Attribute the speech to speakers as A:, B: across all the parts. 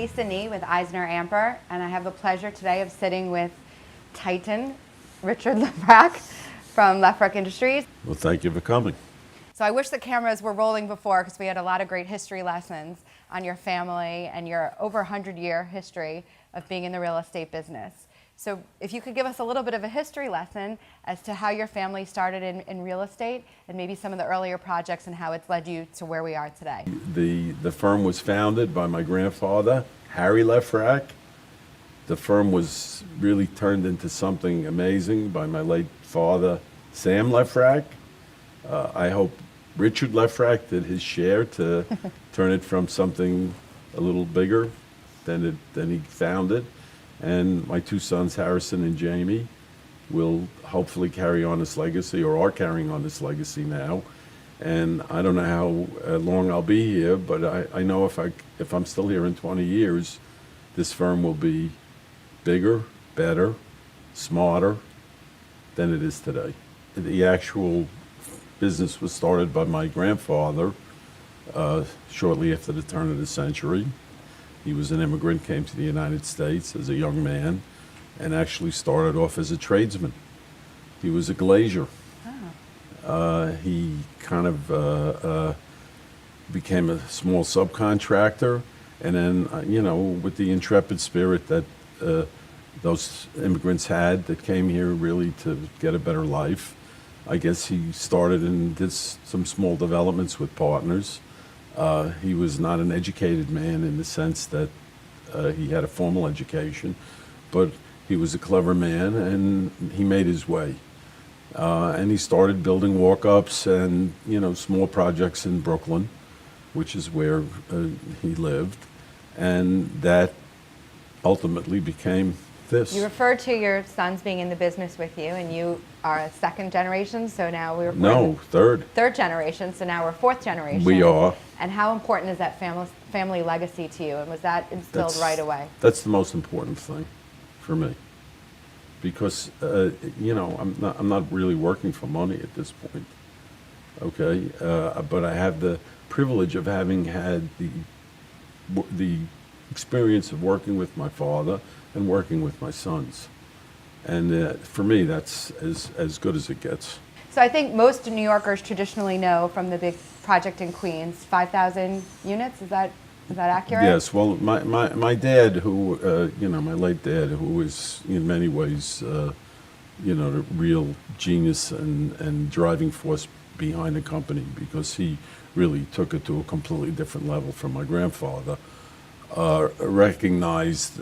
A: Lisa Nee with Eisner Amper, and I have the pleasure today of sitting with Titan Richard LeFrak from LeFrak Industries.
B: Well, thank you for coming.
A: So I wish the cameras were rolling before, because we had a lot of great history lessons on your family and your over 100-year history of being in the real estate business. So if you could give us a little bit of a history lesson as to how your family started in real estate and maybe some of the earlier projects and how it's led you to where we are today.
B: The firm was founded by my grandfather, Harry LeFrak. The firm was really turned into something amazing by my late father, Sam LeFrak. I hope Richard LeFrak did his share to turn it from something a little bigger than he found it. And my two sons, Harrison and Jamie, will hopefully carry on this legacy, or are carrying on this legacy now. And I don't know how long I'll be here, but I know if I'm still here in 20 years, this firm will be bigger, better, smarter than it is today. The actual business was started by my grandfather shortly after the turn of the century. He was an immigrant, came to the United States as a young man, and actually started off as a tradesman. He was a glazier. Oh. He kind of became a small subcontractor, and then, with the intrepid spirit that those immigrants had that came here really to get a better life, I guess he started and did some small developments with partners. He was not an educated man in the sense that he had a formal education, but he was a clever man, and he made his way. And he started building walk-ups and, small projects in Brooklyn, which is where he lived, and that ultimately became this.
A: You referred to your sons being in the business with you, and you are a second generation, so now
B: third.
A: Third generation, so now we're fourth generation.
B: We are.
A: And how important is that family legacy to you, and was that instilled right away?
B: That's the most important thing for me, because I'm not really working for money at this point. Okay, but I have the privilege of having had the experience of working with my father and working with my sons, and for me that's as good as it gets.
A: So I think most New Yorkers traditionally know from the big project in Queens, 5,000 units. Is that accurate?
B: Yes. Well, my dad, who my late dad, who was in many ways the real genius and driving force behind the company, because he really took it to a completely different level from my grandfather. Recognized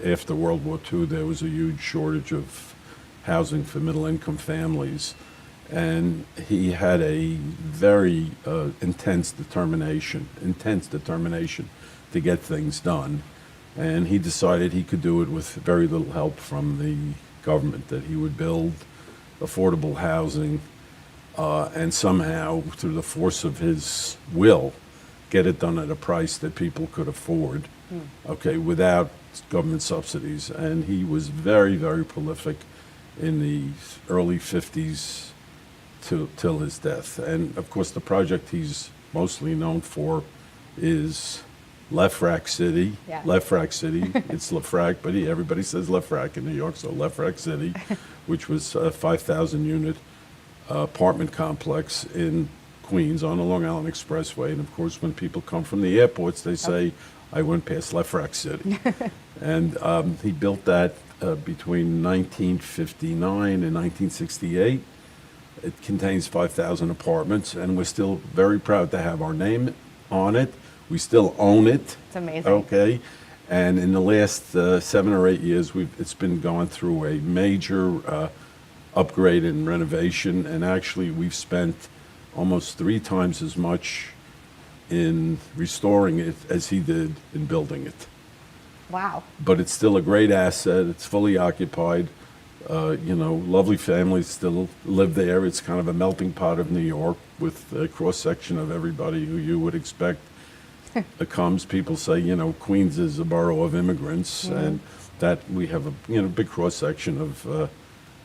B: after World War II there was a huge shortage of housing for middle-income families, and he had a very intense determination to get things done, and he decided he could do it with very little help from the government, that he would build affordable housing and somehow, through the force of his will, get it done at a price that people could afford, okay, without government subsidies. And he was very, very prolific in the early 50s till his death. And of course, the project he's mostly known for is LeFrak City.
A: Yeah.
B: LeFrak City, it's LeFrak, but everybody says LeFrak in New York, so LeFrak City, which was a 5,000 unit apartment complex in Queens on the Long Island Expressway. And of course, when people come from the airports, they say, I went past LeFrak City. And he built that between 1959 and 1968. It contains 5,000 apartments, and we're still very proud to have our name on it. We still own it.
A: It's amazing.
B: Okay. And in the last 7 or 8 years, it's been going through a major upgrade and renovation, and actually we've spent almost 3 times as much in restoring it as he did in building it.
A: Wow.
B: But it's still a great asset. It's fully occupied. Lovely families still live there. It's kind of a melting pot of New York, with a cross-section of everybody who you would expect comes. People say, Queens is a borough of immigrants, and that we have a big cross-section of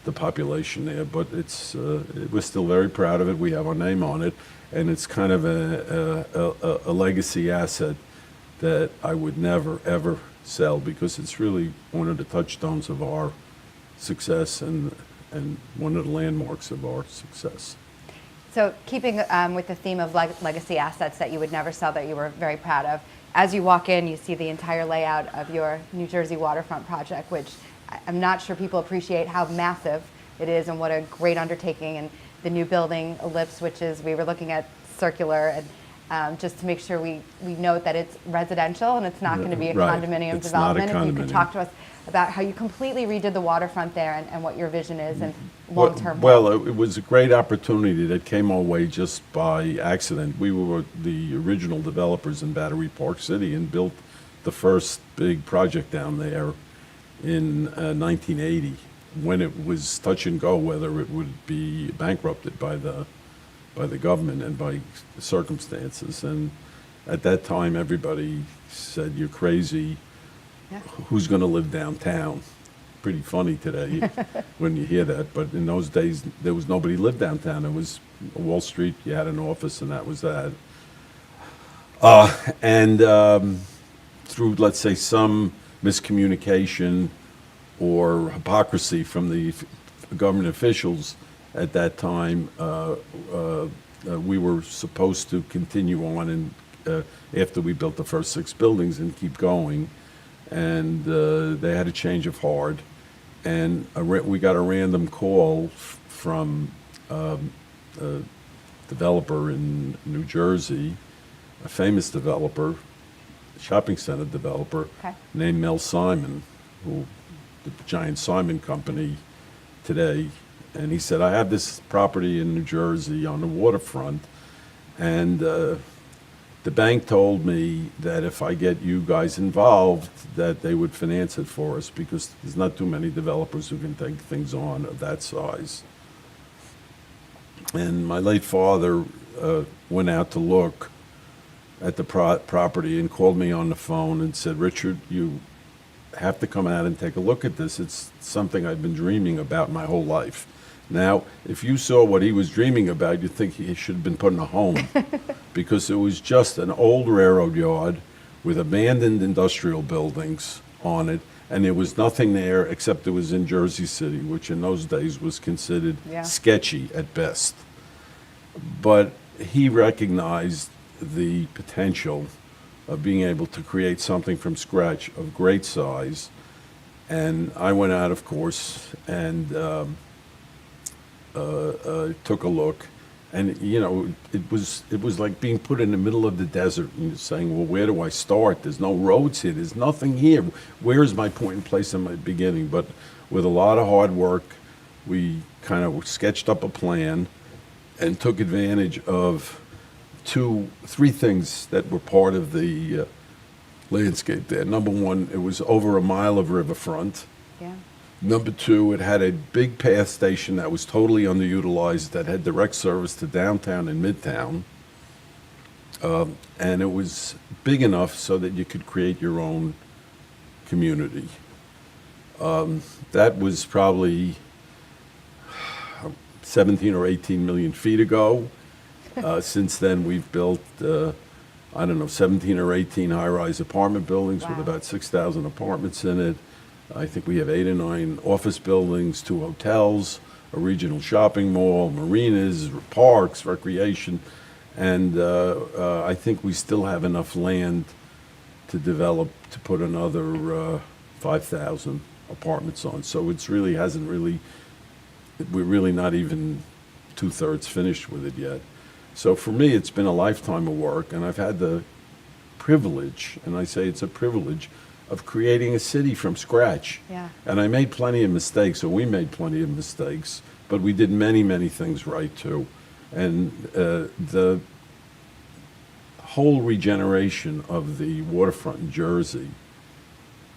B: the population there, but we're still very proud of it. We have our name on it, and it's kind of a legacy asset that I would never, ever sell, because it's really one of the touchstones of our success and one of the landmarks of our success.
A: So keeping with the theme of legacy assets that you would never sell, that you were very proud of, as you walk in, you see the entire layout of your New Jersey waterfront project, which I'm not sure people appreciate how massive it is and what a great undertaking. And the new building, Ellipse, which is, we were looking at circular, and just to make sure we note that it's residential and it's not going to be a
B: Right.
A: condominium
B: It's not a
A: development. If you could
B: condominium.
A: talk to us about how you completely redid the waterfront there and what your vision is and long-term.
B: Well, it was a great opportunity that came our way just by accident. We were the original developers in Battery Park City and built the first big project down there in 1980, when it was touch and go whether it would be bankrupted by the government and by circumstances. And at that time, everybody said, "You're crazy.
A: Yeah.
B: Who's going to live downtown?" Pretty funny today when you hear that, but in those days, there was nobody lived downtown. It was Wall Street, you had an office, and that was that. Through, let's say, some miscommunication or hypocrisy from the government officials at that time, we were supposed to continue on and after we built the first 6 buildings and keep going. And they had a change of heart, and we got a random call from a developer in New Jersey, a famous developer, shopping center developer,
A: Okay.
B: named Mel Simon, who the giant Simon Company today. And he said, "I have this property in New Jersey on the waterfront, and the bank told me that if I get you guys involved, that they would finance it for us, because there's not too many developers who can take things on of that size." And my late father went out to look at the property and called me on the phone and said, "Richard, you have to come out and take a look at this. It's something I've been dreaming about my whole life." Now, if you saw what he was dreaming about, you'd think he should have been put in a home, because it was just an old railroad yard with abandoned industrial buildings on it, and there was nothing there except it was in Jersey City, which in those days was considered
A: Yeah.
B: sketchy at best. But he recognized the potential of being able to create something from scratch of great size, and I went out, of course, and took a look, and it was like being put in the middle of the desert and saying, "Well, where do I start? There's no roads here. There's nothing here. Where's my point in place in my beginning?" But with a lot of hard work, we kind of sketched up a plan and took advantage of 3 things that were part of the landscape there. Number one, it was over a mile of riverfront.
A: Yeah.
B: Number 2, it had a big path station that was totally underutilized, that had direct service to downtown and midtown. And it was big enough so that you could create your own community. That was probably 17 or 18 million feet ago. Since then, we've built, 17 or 18 high-rise apartment buildings with
A: Wow.
B: about 6,000 apartments in it. I think we have 8 or 9 office buildings, 2 hotels, a regional shopping mall, marinas, parks, recreation, and I think we still have enough land to develop to put another 5,000 apartments on. So it's really we're really not even 2/3 finished with it yet. So for me, it's been a lifetime of work, and I've had the privilege, and I say it's a privilege, of creating a city from scratch.
A: Yeah.
B: And I made plenty of mistakes, or we made plenty of mistakes, but we did many, many things right too. And the whole regeneration of the waterfront in Jersey,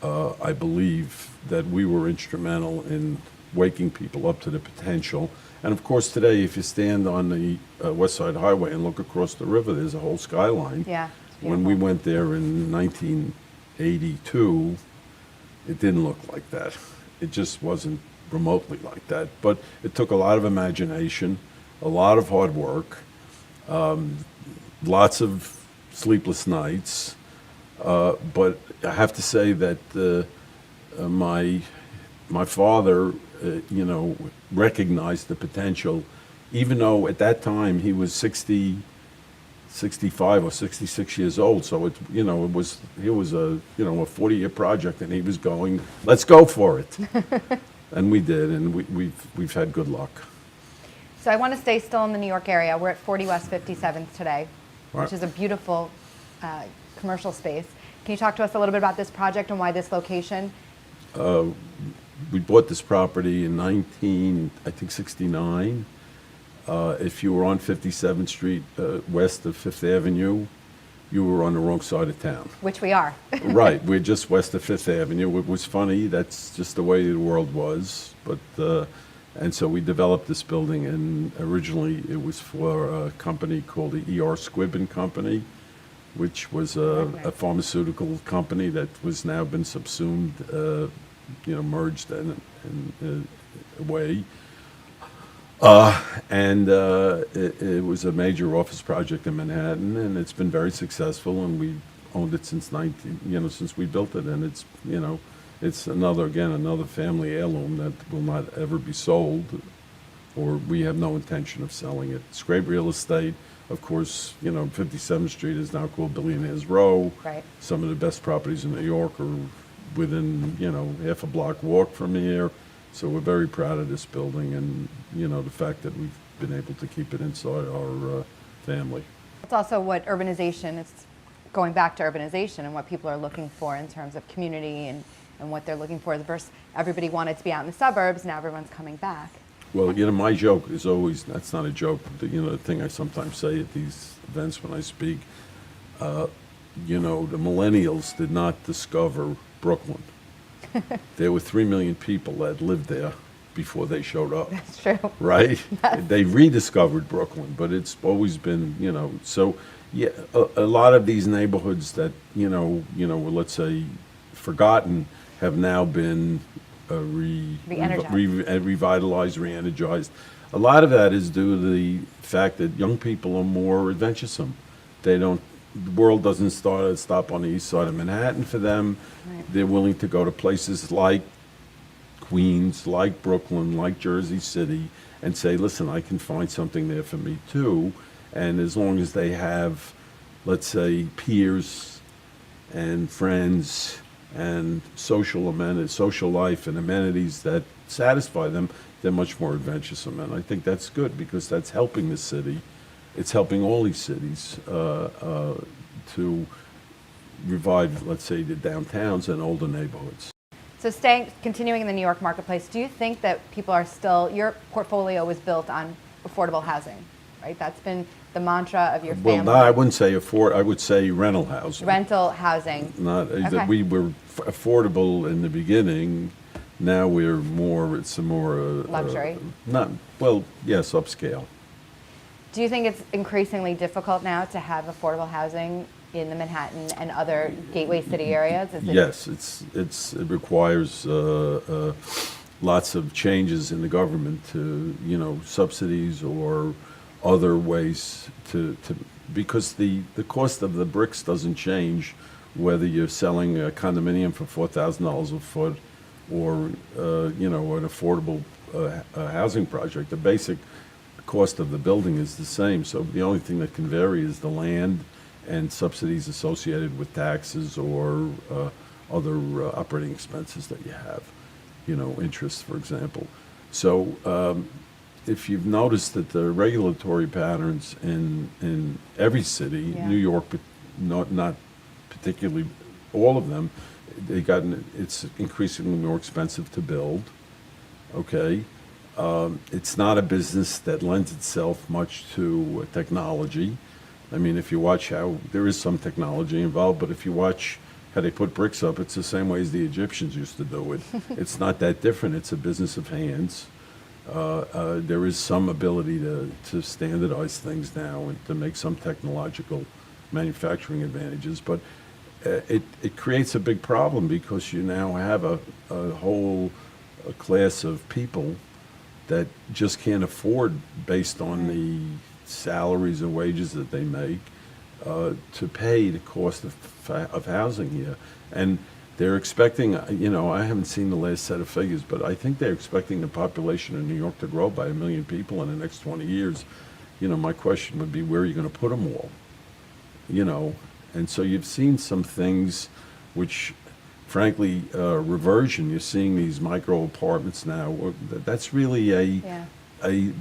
B: I believe that we were instrumental in waking people up to the potential. And of course, today, if you stand on the West Side Highway and look across the river, there's a whole skyline.
A: Yeah. It's
B: When we
A: beautiful.
B: went there in 1982, it didn't look like that. It just wasn't remotely like that. But it took a lot of imagination, a lot of hard work, lots of sleepless nights, But I have to say that my father, recognized the potential, even though at that time he was 65 or 66 years old. So it was a 40-year project, and he was going, let's go for it, and we did, and we've had good luck.
A: So I want to stay still in the New York area. We're at 40 West 57th today,
B: Right.
A: which is a beautiful commercial space. Can you talk to us a little bit about this project and why this location?
B: We bought this property in 1969. If you were on 57th Street west of Fifth Avenue, you were on the wrong side of town.
A: Which we are.
B: Right, we're just west of Fifth Avenue. It was funny, that's just the way the world was. But and so we developed this building, and originally it was for a company called the E.R. Squibb and Company, which was a pharmaceutical company that was now been subsumed, merged in a way. It was a major office project in Manhattan, and it's been very successful, and we owned it since since we built it, and it's another family heirloom that will not ever be sold, or we have no intention of selling it. It's great real estate. Of course, 57th Street is now called Billionaire's Row.
A: Right.
B: Some of the best properties in New York are within, half a block walk from here. So we're very proud of this building, and, the fact that we've been able to keep it inside our family.
A: It's also what urbanization, it's going back to urbanization and what people are looking for in terms of community and what they're looking for. First, everybody wanted to be out in the suburbs, now everyone's coming back.
B: Well, my joke is always, that's not a joke, the thing I sometimes say at these events when I speak, the millennials did not discover Brooklyn. There were 3 million people that lived there before they showed up.
A: That's true.
B: Right?
A: Yes.
B: They rediscovered Brooklyn, but it's always been, so yeah, a lot of these neighborhoods that, were, let's say, forgotten have now been revitalized, re-energized. A lot of that is due to the fact that young people are more adventuresome. The world doesn't stop on the east side of Manhattan for them.
A: Right.
B: They're willing to go to places like Queens, like Brooklyn, like Jersey City, and say, listen, I can find something there for me too. And as long as they have, let's say, peers and friends and social life and amenities that satisfy them, they're much more adventuresome. And I think that's good, because that's helping the city. It's helping all these cities to revive, let's say, the downtowns and older neighborhoods.
A: So continuing in the New York marketplace, do you think that people are still, your portfolio was built on affordable housing, right? That's been the mantra of your family.
B: Well, no, I wouldn't say I would say rental housing.
A: Rental housing.
B: Not
A: Okay.
B: that we were affordable in the beginning. Now it's a more
A: Luxury.
B: Yes, upscale.
A: Do you think it's increasingly difficult now to have affordable housing in the Manhattan and other gateway city areas?
B: Yes, it requires lots of changes in the government to, subsidies or other ways because the cost of the bricks doesn't change whether you're selling a condominium for $4,000 a foot or an affordable housing project. The basic cost of the building is the same. So the only thing that can vary is the land and subsidies associated with taxes or other operating expenses that you have, interest, for example. So if you've noticed that the regulatory patterns in every city,
A: Yeah.
B: New York, but not particularly all of them, it's increasingly more expensive to build. Okay. It's not a business that lends itself much to technology. I mean, if you watch there is some technology involved, but if you watch how they put bricks up, it's the same way as the Egyptians used to do it. It's not that different. It's a business of hands. There is some ability to standardize things now and to make some technological manufacturing advantages, but it creates a big problem because you now have a whole class of people that just can't afford, based on the salaries and wages that they make, to pay the cost of housing here. And they're expecting, I haven't seen the last set of figures, but I think they're expecting the population of New York to grow by 1 million people in the next 20 years. My question would be, where are you going to put them all? And so you've seen some things which, frankly, reversion. You're seeing these micro apartments now. That's really a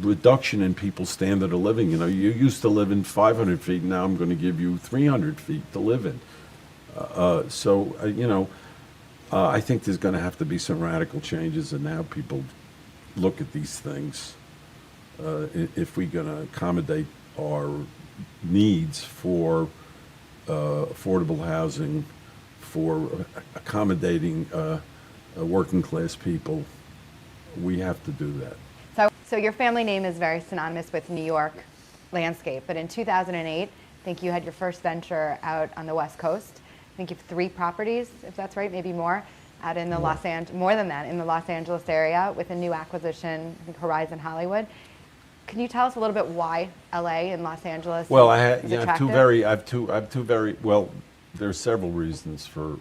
B: reduction in people's standard of living. You used to live in 500 feet. Now I'm going to give you 300 feet to live in. I think there's going to have to be some radical changes in how people look at these things if we're going to accommodate our needs for affordable housing, for accommodating working class people. We have to do that.
A: So your family name is very synonymous with New York landscape, but in 2008, I think you had your first venture out on the West Coast. I think you have 3 properties, if that's right, maybe more, out in the more than that, in the Los Angeles area with a new acquisition, I think Horizon Hollywood. Can you tell us a little bit why LA and Los Angeles?
B: Well,
A: is
B: I have
A: attractive?
B: two very well. There's several reasons for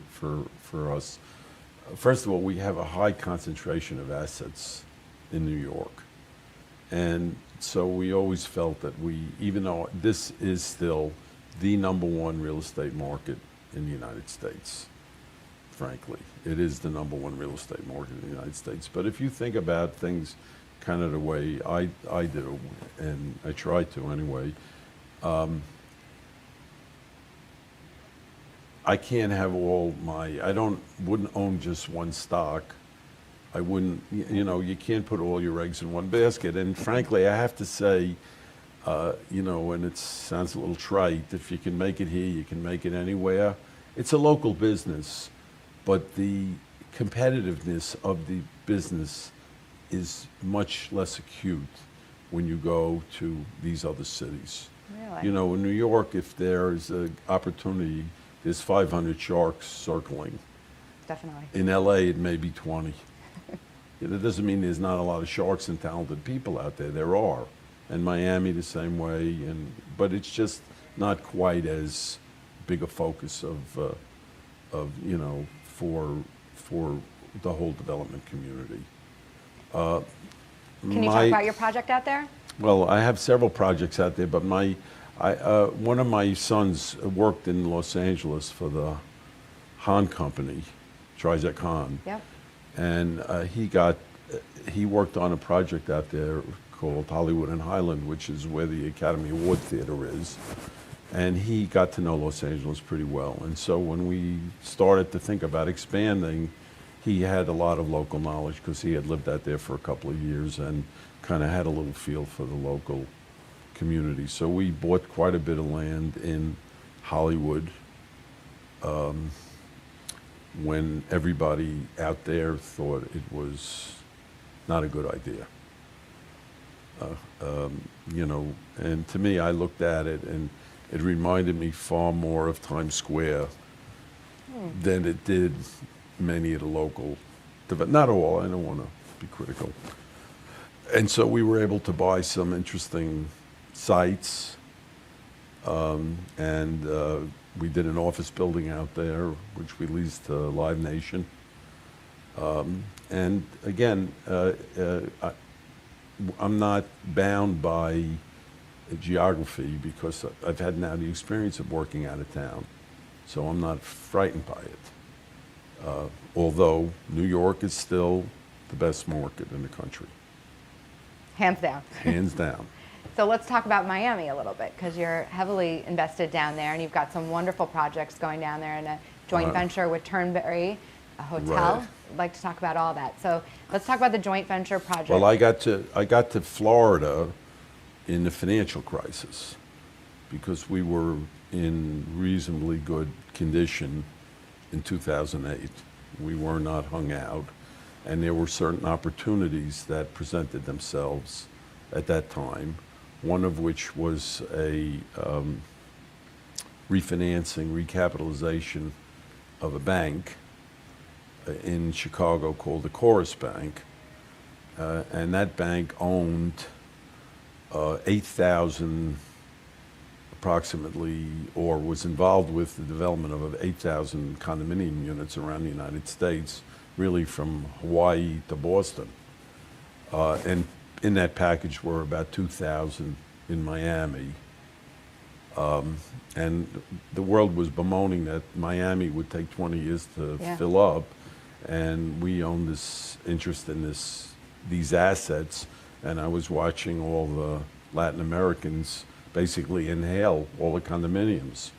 B: us. First of all, we have a high concentration of assets in New York, and so we always felt that even though this is still the #1 real estate market in the United States, frankly, it is the #1 real estate market in the United States. But if you think about things kind of the way I do, and I try to anyway, I can't have wouldn't own just one stock. I wouldn't, you can't put all your eggs in one basket. And frankly, I have to say, and it sounds a little trite, if you can make it here, you can make it anywhere. It's a local business, but the competitiveness of the business is much less acute when you go to these other cities.
A: Really?
B: In New York, if there's an opportunity, there's 500 sharks circling.
A: Definitely.
B: In LA, it may be 20. That doesn't mean there's not a lot of sharks and talented people out there. There are. And Miami the same way. But it's just not quite as big a focus for the whole development community.
A: Can you talk about your project out there?
B: Well, I have several projects out there, but one of my sons worked in Los Angeles for the Hahn Company, Trizec Hahn.
A: Yep.
B: And he worked on a project out there called Hollywood and Highland, which is where the Academy Award Theater is. And he got to know Los Angeles pretty well. And so when we started to think about expanding, he had a lot of local knowledge because he had lived out there for a couple of years and kind of had a little feel for the local community. So we bought quite a bit of land in Hollywood when everybody out there thought it was not a good idea. And to me, I looked at it and it reminded me far more of Times Square than it did many of the local, not all, I don't want to be critical. And so we were able to buy some interesting sites, and we did an office building out there, which we leased to Live Nation. And again, I'm not bound by geography because I've had now the experience of working out of town, so I'm not frightened by it. Although New York is still the best market in the country.
A: Hands down.
B: Hands down.
A: So let's talk about Miami a little bit, because you're heavily invested down there, and you've got some wonderful projects going down there, and a joint venture with Turnberry, a hotel.
B: Right.
A: I'd like to talk about all that. So let's talk about the joint venture project.
B: Well, I got to Florida in the financial crisis because we were in reasonably good condition in 2008. We were not hung out, and there were certain opportunities that presented themselves at that time, one of which was a refinancing, recapitalization of a bank in Chicago called the Chorus Bank, and that bank owned 8,000 approximately, or was involved with the development of 8,000 condominium units around the United States, really from Hawaii to Boston. And in that package were about 2,000 in Miami. And the world was bemoaning that Miami would take 20 years to fill up, and we own this interest in these assets, and I was watching all the Latin Americans basically inhale all the condominiums.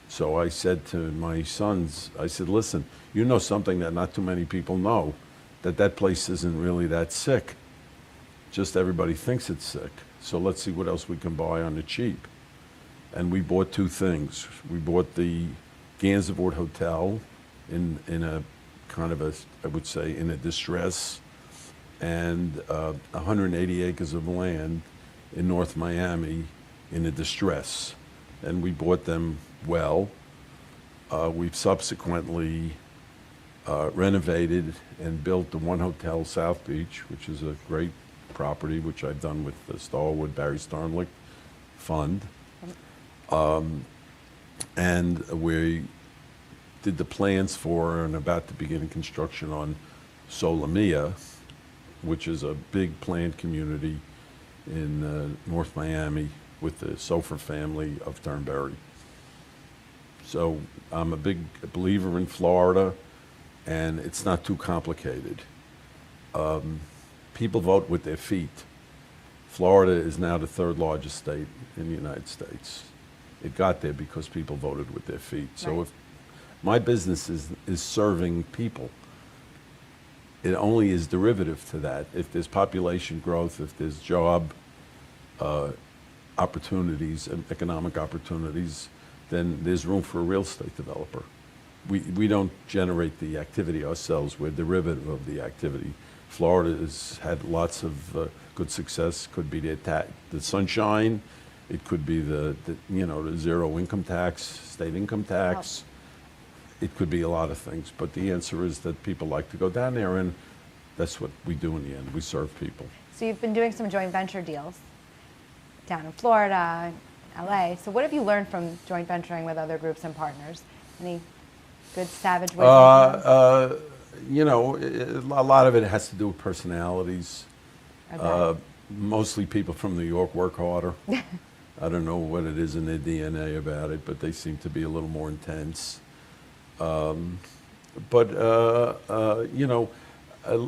B: So I said to my sons, I said, listen, you know something that not too many people know, that place isn't really that sick. Just everybody thinks it's sick. So let's see what else we can buy on the cheap. And we bought two things. We bought the Gansevoort Hotel in a kind of a, I would say, in a distress, and 180 acres of land in North Miami in a distress. And we bought them well. We've subsequently renovated and built the One Hotel South Beach, which is a great property, which I've done with the Starwood Barry Starnlick Fund. And we did the plans for and about to begin construction on Solamia, which is a big planned community in North Miami with the Sofer family of Turnberry. So I'm a big believer in Florida, and it's not too complicated. People vote with their feet. Florida is now the third largest state in the United States. It got there because people voted with their feet. So if my business is serving people, it only is derivative to that. If there's population growth, if there's job opportunities and economic opportunities, then there's room for a real estate developer. We don't generate the activity ourselves. We're derivative of the activity. Florida has had lots of good success. Could be the sunshine. It could be the zero income tax, state income tax. It could be a lot of things. But the answer is that people like to go down there, and that's what we do in the end. We serve people.
A: So you've been doing some joint venture deals down in Florida, LA. So what have you learned from joint venturing with other groups and partners? Any good savage wisdom?
B: A lot of it has to do with personalities. Mostly people from New York work harder. I don't know what it is in their DNA about it, but they seem to be a little more intense.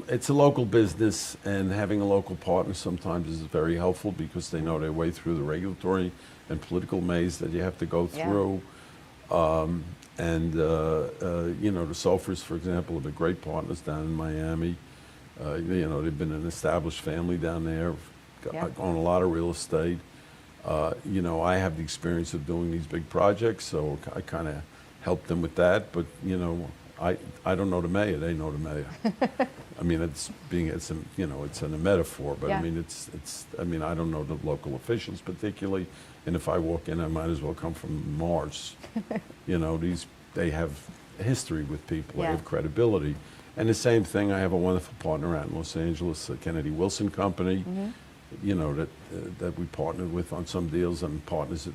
B: It's a local business, and having a local partner sometimes is very helpful because they know their way through the regulatory and political maze that you have to go through. The Sofers, for example, have been great partners down in Miami. They've been an established family down there, own a lot of real estate. I have the experience of doing these big projects, so I kind of help them with that. But I don't know the mayor; they know the mayor. I mean, it's in a metaphor, but I mean, I don't know the local officials particularly, and if I walk in, I might as well come from Mars. They have a history with people; they have credibility. And the same thing, I have a wonderful partner out in Los Angeles, the Kennedy Wilson Company. That we partnered with on some deals, and partners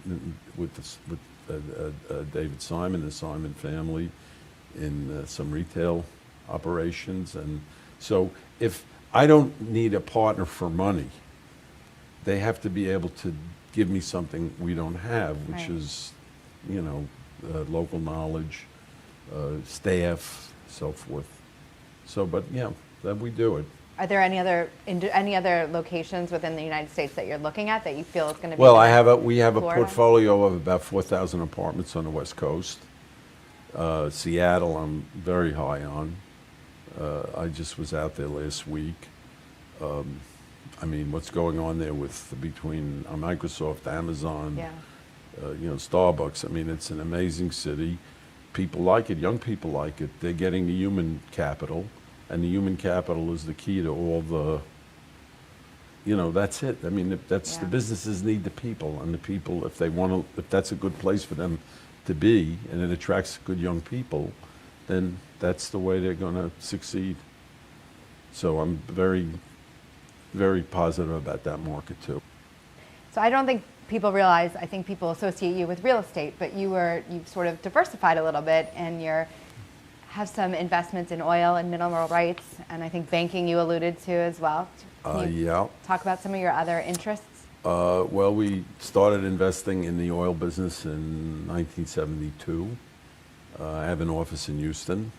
B: with David Simon, the Simon family, in some retail operations. And so if I don't need a partner for money, they have to be able to give me something we don't have, which is, local knowledge, staff, so forth. So, but that we do it.
A: Are there any other locations within the United States that you're looking at that you feel is going to be?
B: Well, we have a portfolio of about 4,000 apartments on the West Coast. Seattle, I'm very high on. I just was out there last week. What's going on there between Microsoft, Amazon, Starbucks. It's an amazing city. People like it. Young people like it. They're getting the human capital. And the human capital is the key to all the, that's it. The businesses need the people, and the people, if that's a good place for them to be, and it attracts good young people, then that's the way they're going to succeed. So I'm very, very positive about that market too.
A: So I don't think people realize, I think people associate you with real estate, but you've sort of diversified a little bit, and have some investments in oil and mineral rights, and I think banking you alluded to as well. Can you
B: Yeah.
A: talk about some of your other interests?
B: Well, we started investing in the oil business in 1972. I have an office in Houston.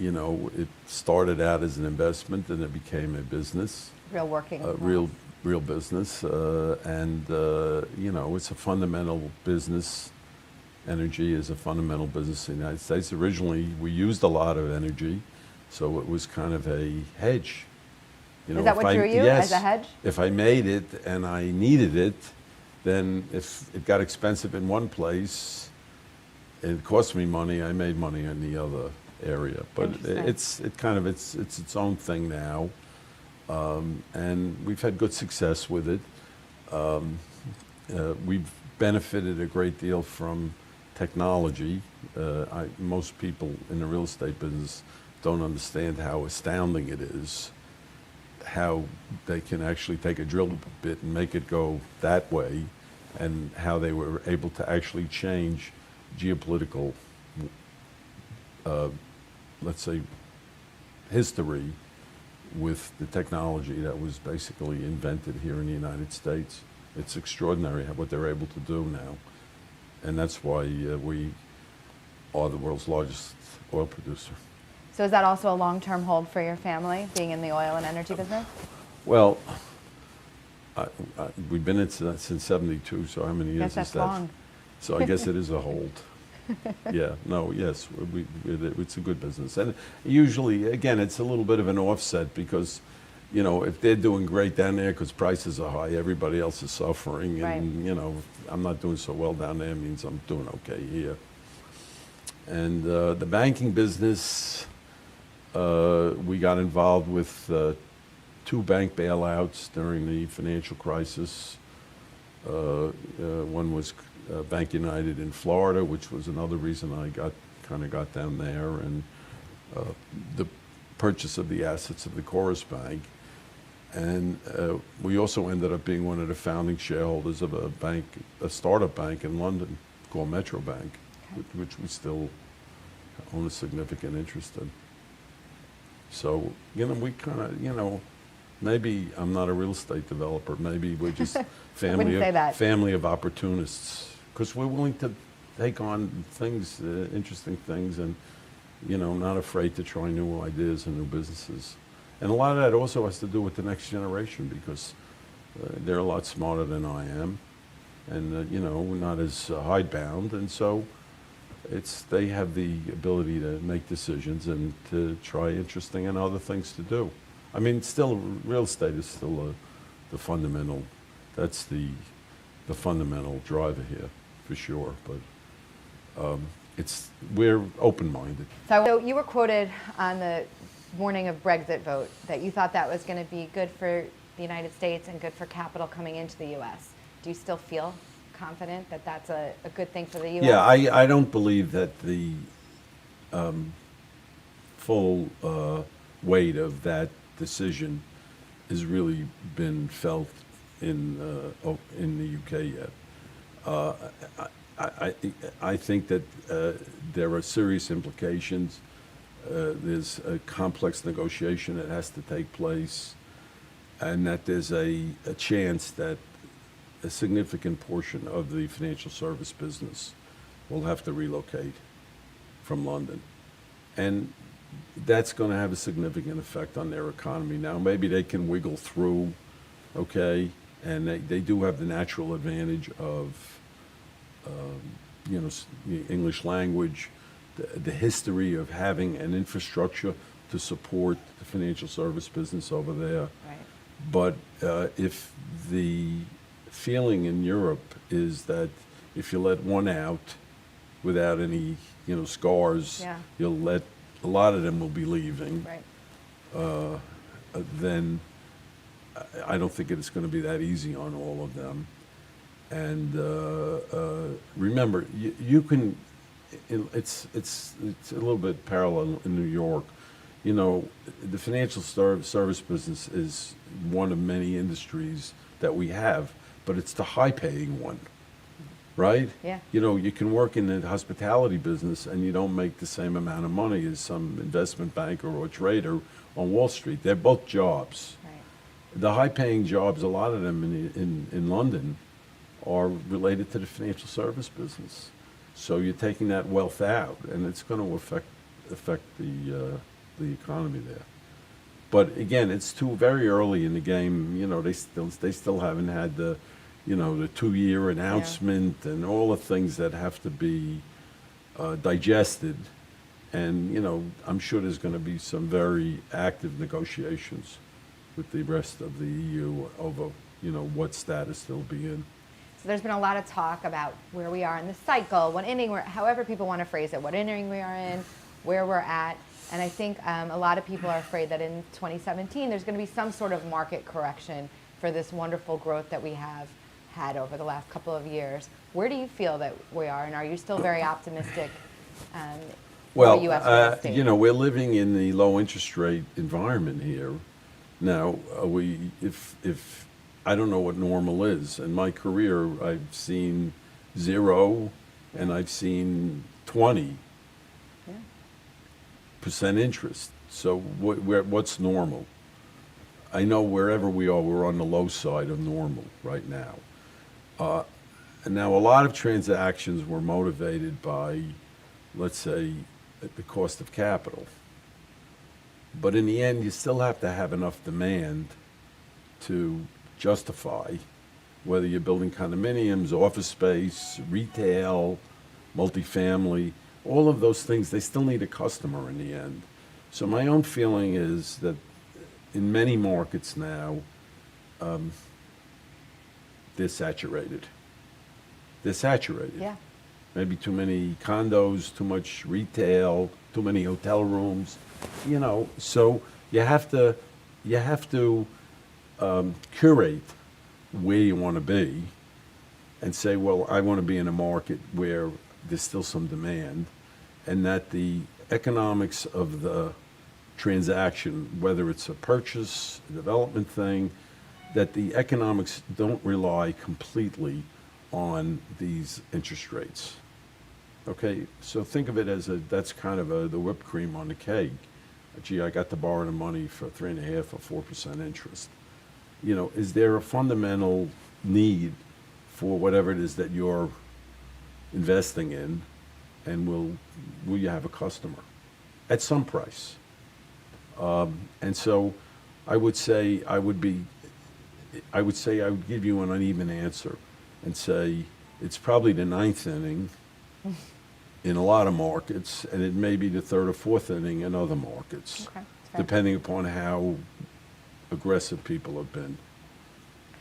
B: It started out as an investment, and it became a business.
A: Real working.
B: Real business, and it's a fundamental business. Energy is a fundamental business in the United States. Originally, we used a lot of energy, so it was kind of a hedge.
A: Is that what drew you as a hedge?
B: If I made it and I needed it, then if it got expensive in one place, it cost me money. I made money in the other area, but it's its own thing now. And we've had good success with it. We've benefited a great deal from technology. Most people in the real estate business don't understand how astounding it is, how they can actually take a drill bit and make it go that way, and how they were able to actually change geopolitical, let's say, history with the technology that was basically invented here in the United States. It's extraordinary what they're able to do now. And that's why we are the world's largest oil producer.
A: So is that also a long-term hold for your family, being in the oil and energy business?
B: Well, we've been in it since 72, so how many years is that?
A: Long.
B: So I guess it is a hold. Yes, it's a good business. And usually, again, it's a little bit of an offset because, if they're doing great down there because prices are high, everybody else is suffering. And,
A: Right.
B: I'm not doing so well down there means I'm doing okay here. And the banking business, we got involved with 2 bank bailouts during the financial crisis. One was Bank United in Florida, which was another reason I got down there, and the purchase of the assets of the Chorus Bank. And we also ended up being one of the founding shareholders of a startup bank in London called Metro Bank, which we still own a significant interest in. So, we kind of, maybe I'm not a real estate developer. Maybe we're just family of opportunists, because we're willing to take on things, interesting things, and not afraid to try new ideas and new businesses. And a lot of that also has to do with the next generation, because they're a lot smarter than I am, and we're not as hidebound, and so they have the ability to make decisions and to try interesting and other things to do. I mean, still, real estate is still the fundamental. That's the fundamental driver here, for sure. But we're open-minded.
A: So you were quoted on the morning of Brexit vote that you thought that was going to be good for the United States and good for capital coming into the U.S. Do you still feel confident that that's a good thing for the U.S.?
B: Yeah, I don't believe that the full weight of that decision has really been felt in the UK yet. I think that there are serious implications. There's a complex negotiation that has to take place, and that there's a chance that a significant portion of the financial service business will have to relocate from London. And that's going to have a significant effect on their economy. Now, maybe they can wiggle through, okay, and they do have the natural advantage of, the English language, the history of having an infrastructure to support the financial service business over there.
A: Right.
B: But if the feeling in Europe is that if you let one out without any, scars,
A: Yeah.
B: you'll let a lot of them will be leaving.
A: Right.
B: Then I don't think it's going to be that easy on all of them. And remember, you can. It's a little bit parallel in New York. you know, the financial service business is one of many industries that we have, but it's the high-paying one, right?
A: Yeah.
B: You know, you can work in the hospitality business and you don't make the same amount of money as some investment banker or trader on Wall Street. They're both jobs.
A: Right.
B: The high-paying jobs, a lot of them in London, are related to the financial service business. So you're taking that wealth out, and it's going to affect the economy there. But again, it's too very early in the game. You know, they still haven't had the, you know, the 2-year announcement and all the things that have to be digested. And you know, I'm sure there's going to be some very active negotiations with the rest of the EU over, you know, what status they'll be in.
A: So there's been a lot of talk about where we are in the cycle, what inning we're, however people want to phrase it, what inning we are in, where we're at. And I think a lot of people are afraid that in 2017 there's going to be some sort of market correction for this wonderful growth that we have had over the last couple of years. Where do you feel that we are, and are you still very optimistic
B: Well,
A: for U.S. real estate?
B: you know, we're living in the low interest rate environment here. Now, if I don't know what normal is. In my career, I've seen 0 and I've seen 20% interest. So what's normal? I know wherever we are, we're on the low side of normal right now. And now a lot of transactions were motivated by, let's say, the cost of capital. But in the end, you still have to have enough demand to justify whether you're building condominiums, office space, retail, multifamily, all of those things. They still need a customer in the end. So my own feeling is that in many markets now, they're saturated. They're saturated.
A: Yeah.
B: Maybe too many condos, too much retail, too many hotel rooms, you know. So you have to curate where you want to be and say, well, I want to be in a market where there's still some demand, and that the economics of the transaction, whether it's a purchase, a development thing, that the economics don't rely completely on these interest rates. Okay, so think of it as that's kind of the whipped cream on the cake. Gee, I got to borrow the money for 3.5 or 4% interest. You know, is there a fundamental need for whatever it is that you're investing in, and will you have a customer at some price? And so I would say I would give you an uneven answer and say it's probably the 9th inning in a lot of markets, and it may be the 3rd or 4th inning in other markets,
A: Okay, that's fair.
B: depending upon how aggressive people have been.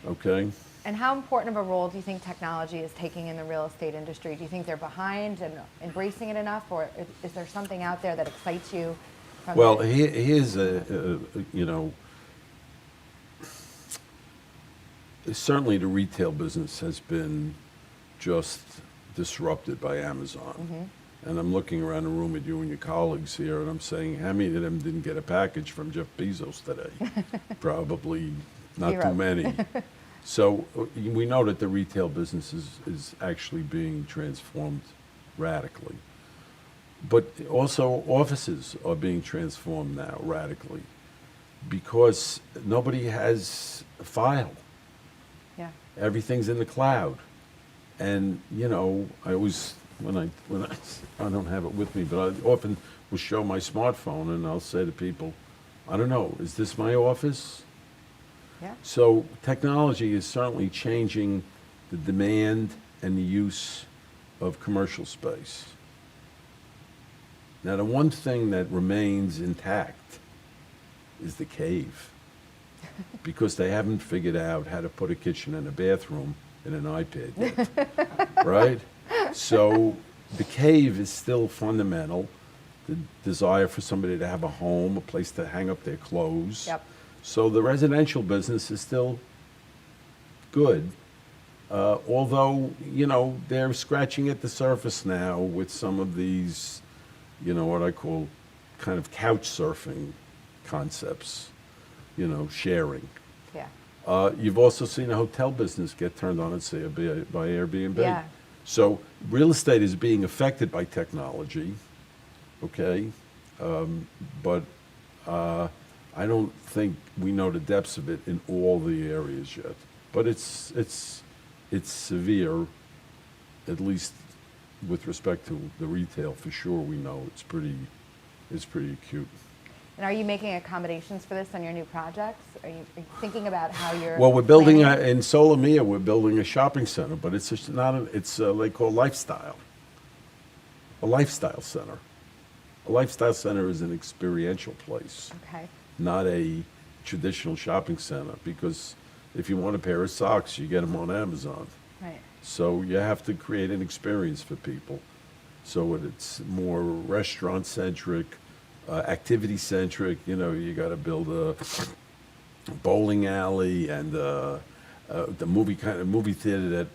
B: Okay?
A: And how important of a role do you think technology is taking in the real estate industry? Do you think they're behind and embracing it enough, or is there something out there that excites you?
B: Well, here's you know, certainly the retail business has been just disrupted by Amazon.
A: Mm-hmm.
B: And I'm looking around the room at you and your colleagues here, and I'm saying, how many of them didn't get a package from Jeff Bezos today? Probably not
A: 0.
B: too many. So we know that the retail business is actually being transformed radically. But also offices are being transformed now radically because nobody has a file.
A: Yeah.
B: Everything's in the cloud. And, you know, I always, when I don't have it with me, but I often will show my smartphone and I'll say to people, I don't know, is this my office?
A: Yeah.
B: So technology is certainly changing the demand and the use of commercial space. Now, the one thing that remains intact is the cave, because they haven't figured out how to put a kitchen and a bathroom in an iPad yet, right? So the cave is still fundamental, the desire for somebody to have a home, a place to hang up their clothes.
A: Yep.
B: So the residential business is still good, although, you know, they're scratching at the surface now with some of these, you know, what I call kind of couch surfing concepts, sharing.
A: Yeah.
B: You've also seen a hotel business get turned on its head by Airbnb.
A: Yeah.
B: So real estate is being affected by technology, okay? But I don't think we know the depths of it in all the areas yet. But it's severe, at least with respect to the retail. For sure, we know it's pretty acute.
A: And are you making accommodations for this on your new projects? Are you thinking about how you're
B: Well, we're building
A: planning?
B: in Solomia. We're building a shopping center, but it's just not. It's they call lifestyle. A lifestyle center. A lifestyle center is an experiential place,
A: Okay.
B: not a traditional shopping center. Because if you want a pair of socks, you get them on Amazon.
A: Right.
B: So you have to create an experience for people. So it's more restaurant centric, activity centric. You got to build a bowling alley and the movie theater that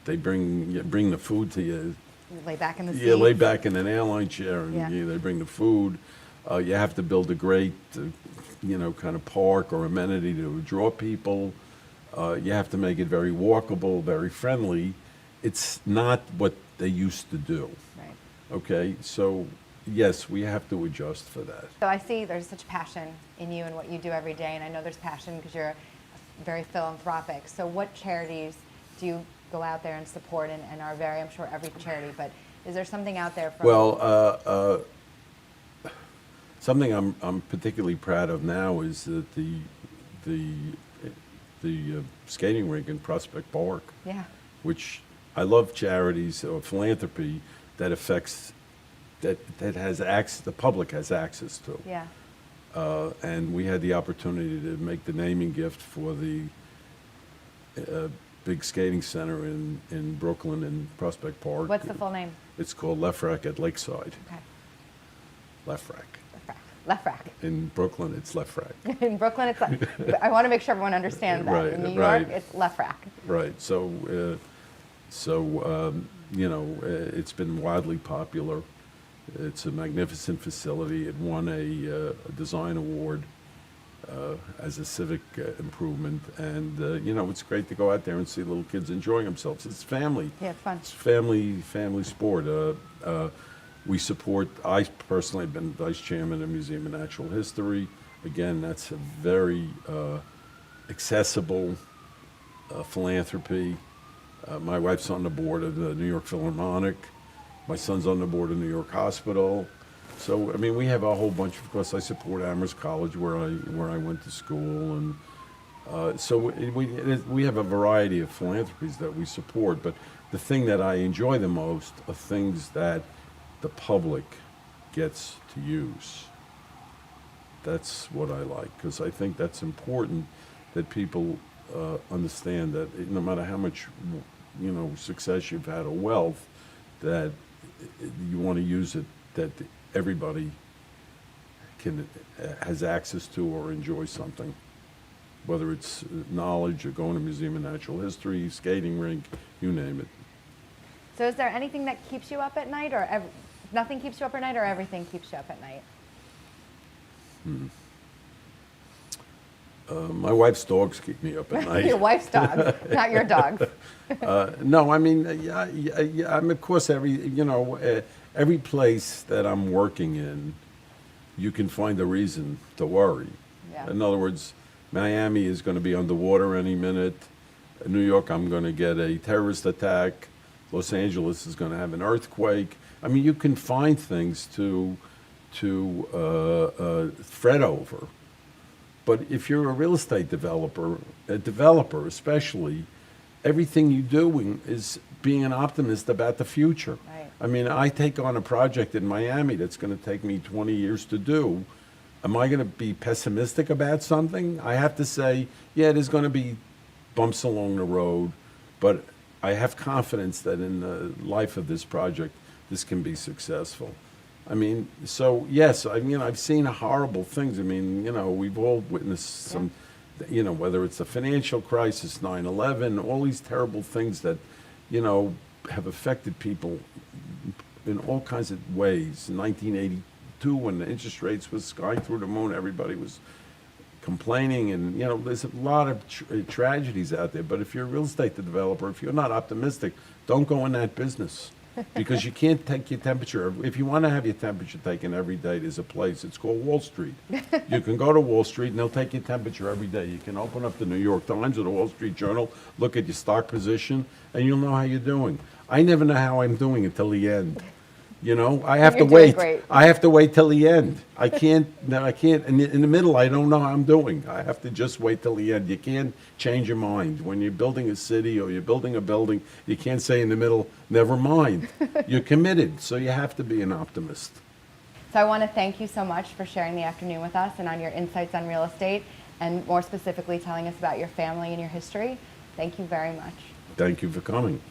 B: they bring the food to you.
A: You lay back in the seat.
B: Yeah, lay back in an airline chair and
A: Yeah.
B: they bring the food. You have to build a great, kind of park or amenity to draw people. You have to make it very walkable, very friendly. It's not what they used to do.
A: Right.
B: Okay, so yes, we have to adjust for that.
A: So I see there's such passion in you and what you do every day, and I know there's passion because you're very philanthropic. So what charities do you go out there and support and are very, I'm sure every charity, but is there something out there from...
B: Well, something I'm particularly proud of now is that the skating rink in Prospect Park,
A: Yeah.
B: which I love charities or philanthropy that affects that has access, the public has access to.
A: Yeah.
B: And we had the opportunity to make the naming gift for the big skating center in Brooklyn in Prospect Park.
A: What's the full name?
B: It's called LeFrak at Lakeside.
A: Okay.
B: LeFrak.
A: LeFrak.
B: In Brooklyn, it's LeFrak.
A: In Brooklyn, it's I want to make sure everyone understands that.
B: Right,
A: In New York,
B: right.
A: it's LeFrak.
B: Right. It's been widely popular. It's a magnificent facility. It won a design award as a civic improvement, and it's great to go out there and see little kids enjoying themselves. It's family.
A: Yeah, it's fun.
B: It's family sport. We support. I personally have been vice chairman of the Museum of Natural History. Again, that's a very accessible philanthropy. My wife's on the board of the New York Philharmonic. My son's on the board of New York Hospital. So, I mean, we have a whole bunch. Of course, I support Amherst College, where I went to school, and we have a variety of philanthropies that we support. But the thing that I enjoy the most are things that the public gets to use. That's what I like, because I think that's important, that people understand that no matter how much success you've had or wealth, that you want to use it, that everybody has access to or enjoy something, whether it's knowledge or going to Museum of Natural History, skating rink, you name it.
A: So is there anything that keeps you up at night, or nothing keeps you up at night, or everything keeps you up at night?
B: My wife's dogs keep me up at night.
A: Your wife's dogs, not your dogs.
B: No, I mean, yeah, I'm of course every place that I'm working in, you can find a reason to worry.
A: Yeah.
B: In other words, Miami is going to be underwater any minute. In New York, I'm going to get a terrorist attack. Los Angeles is going to have an earthquake. I mean, you can find things to fret over. But if you're a real estate developer, especially, everything you're doing is being an optimist about the future.
A: Right.
B: I mean, I take on a project in Miami that's going to take me 20 years to do. Am I going to be pessimistic about something? I have to say, yeah, there's going to be bumps along the road, but I have confidence that in the life of this project, this can be successful. I mean, so yes, I've seen horrible things. I mean, we've all witnessed some, whether it's the financial crisis, 9/11, all these terrible things that, have affected people in all kinds of ways. 1982, 2002 when the interest rates was skying through the moon. Everybody was complaining, and you know, there's a lot of tragedies out there. But if you're a real estate developer, if you're not optimistic, don't go in that business because you can't take your temperature. If you want to have your temperature taken every day, there's a place. It's called Wall Street. You can go to Wall Street and they'll take your temperature every day. You can open up the New York Times or the Wall Street Journal, look at your stock position, and you'll know how you're doing. I never know how I'm doing until the end. You know, I have to
A: You're doing
B: wait.
A: great.
B: I have to wait till the end. I can't. No, I can't. In the middle, I don't know how I'm doing. I have to just wait till the end. You can't change your mind when you're building a city or you're building a building. You can't say in the middle, "Never mind." You're committed, so you have to be an optimist.
A: So I want to thank you so much for sharing the afternoon with us and on your insights on real estate, and more specifically telling us about your family and your history. Thank you very much.
B: Thank you for coming.